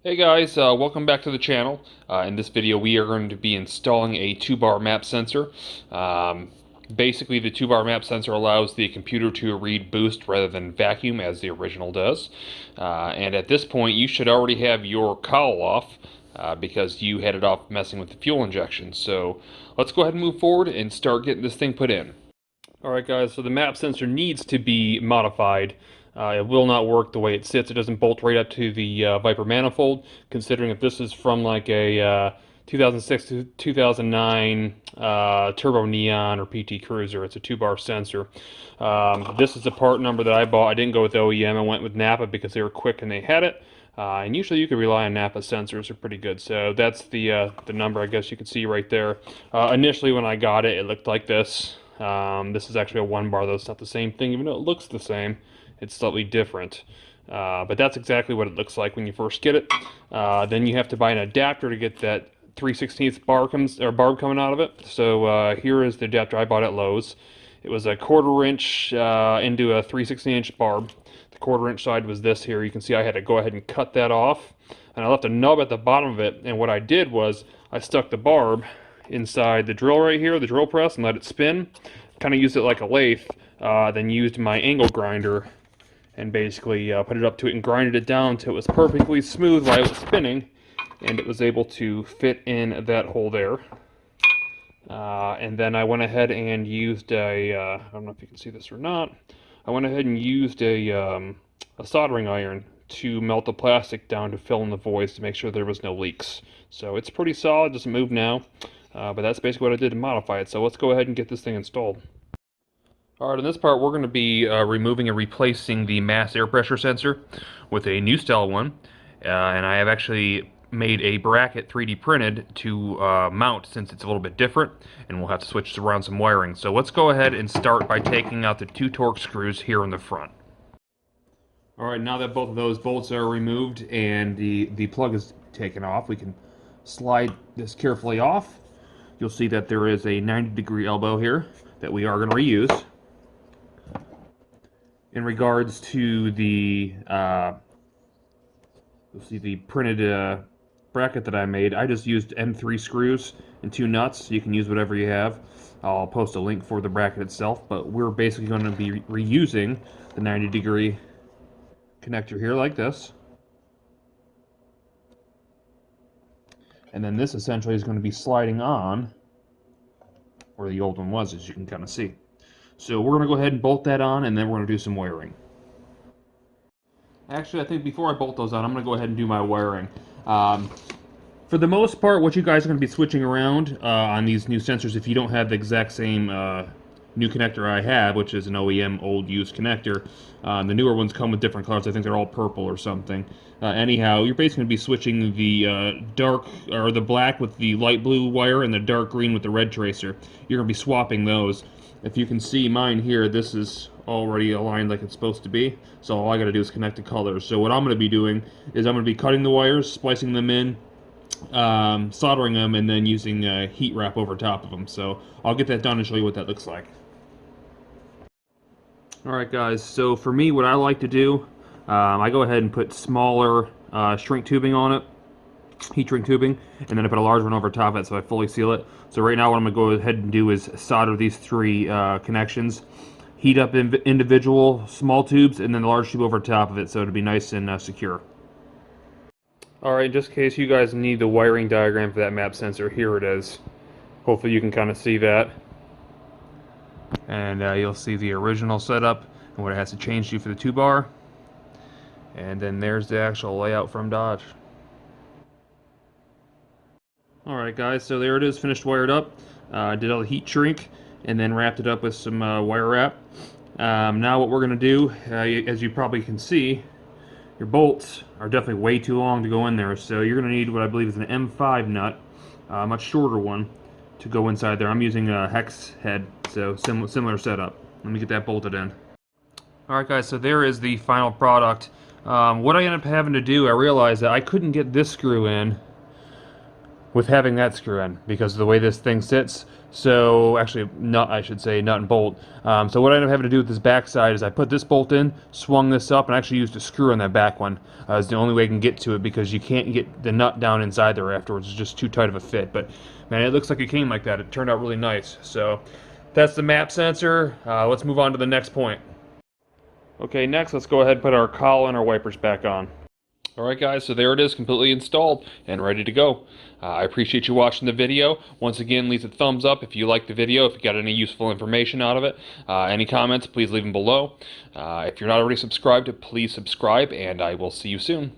Hey guys, welcome back to the channel. In this video we are going to be installing a 2-bar map sensor. Basically the 2-bar map sensor allows the computer to read boost rather than vacuum as the original does. And at this point you should already have your cowl off because you had it off messing with the fuel injection. So let's go ahead and move forward and start getting this thing put in. Alright guys, so the map sensor needs to be modified. It will not work the way it sits. It doesn't bolt right up to the Viper manifold, considering if this is from like a 2006 to 2009 Turbo Neon or PT Cruiser. It's a 2-bar sensor. This is the part number that I bought. I didn't go with OEM. I went with Napa because they were quick and they had it. And usually you can rely on Napa sensors. They're pretty good. So that's the number I guess you can see right there. Initially when I got it, it looked like this. This is actually a 1-bar, though it's not the same thing, even though it looks the same. It's slightly different. But that's exactly what it looks like when you first get it. Then you have to buy an adapter to get that 3/16 barb coming out of it. So here is the adapter I bought at Lowe's. It was a 1/4 inch into a 3/16 inch barb. The 1/4 inch side was this here. You can see I had to go ahead and cut that off. And I left a nub at the bottom of it. And what I did was I stuck the barb inside the drill right here, the drill press, and let it spin. Kind of used it like a lathe, then used my angle grinder and basically put it up to it and grinded it down until it was perfectly smooth while it was spinning, and it was able to fit in that hole there. And then I went ahead and used I don't know if you can see this or not, I went ahead and used a soldering iron to melt the plastic down to fill in the voids to make sure there was no leaks. So it's pretty solid, doesn't move now. But that's basically what I did to modify it. So let's go ahead and get this thing installed. Alright, in this part we're going to be removing and replacing the mass air pressure sensor with a new style one. And I have actually made a bracket 3D printed to mount, since it's a little bit different, and we'll have to switch around some wiring. So let's go ahead and start by taking out the 2 Torx screws here in the front. Alright, now that both of those bolts are removed and the plug is taken off, we can slide this carefully off. You'll see that there is a 90-degree elbow here that we are going to reuse. In regards to the, you'll see the printed bracket that I made, I just used M3 screws and 2 nuts. You can use whatever you have. I'll post a link for the bracket itself, but we're basically going to be reusing the 90-degree connector here like this. And then this essentially is going to be sliding on where the old one was, as you can kind of see. So we're going to go ahead and bolt that on, and then we're going to do some wiring. Actually, I think before I bolt those on, I'm going to go ahead and do my wiring. For the most part, what you guys are going to be switching around on these new sensors, if you don't have the exact same new connector I have, which is an OEM old used connector. The newer ones come with different colors. I think they're all purple or something. Anyhow, you're basically going to be switching the dark, or the black with the light blue wire and the dark green with the red tracer. You're going to be swapping those. If you can see mine here, this is already aligned like it's supposed to be. So all I got to do is connect the colors. So what I'm going to be doing is I'm going to be cutting the wires, splicing them in, soldering them, and then using heat wrap over top of them. So I'll get that done and show you what that looks like. Alright guys, so for me what I like to do, I go ahead and put smaller shrink tubing on it, heat shrink tubing, and then I put a large one over top of it so I fully seal it. So right now what I'm going to go ahead and do is solder these 3 connections, heat up individual small tubes, and then the large tube over top of it so it'll be nice and secure. Alright, just in case you guys need the wiring diagram for that map sensor, here it is. Hopefully you can kind of see that. And you'll see the original setup and what it has to change to for the 2-bar. And then there's the actual layout from Dodge. Alright guys, so there it is, finished wired up. Did all the heat shrink and then wrapped it up with some wire wrap. Now what we're going to do, as you probably can see, your bolts are definitely way too long to go in there. So you're going to need what I believe is an M5 nut, a much shorter one, to go inside there. I'm using a hex head, so similar setup. Let me get that bolted in. Alright guys, so there is the final product. What I ended up having to do, I realized that I couldn't get this screw in with having that screw in because of the way this thing sits. So actually, nut, I should say, nut and bolt. So what I ended up having to do with this back side is I put this bolt in, swung this up, and actually used a screw on that back one. It's the only way I can get to it because you can't get the nut down inside there afterwards. It's just too tight of a fit. But man, it looks like it came like that. It turned out really nice. So that's the map sensor. Let's move on to the next point. Okay, next let's go ahead and put our cowl and our wipers back on. Alright guys, so there it is, completely installed and ready to go. I appreciate you watching the video. Once again, leave a thumbs up if you liked the video, if you got any useful information out of it. Any comments, please leave them below. If you're not already subscribed, please subscribe, and I will see you soon.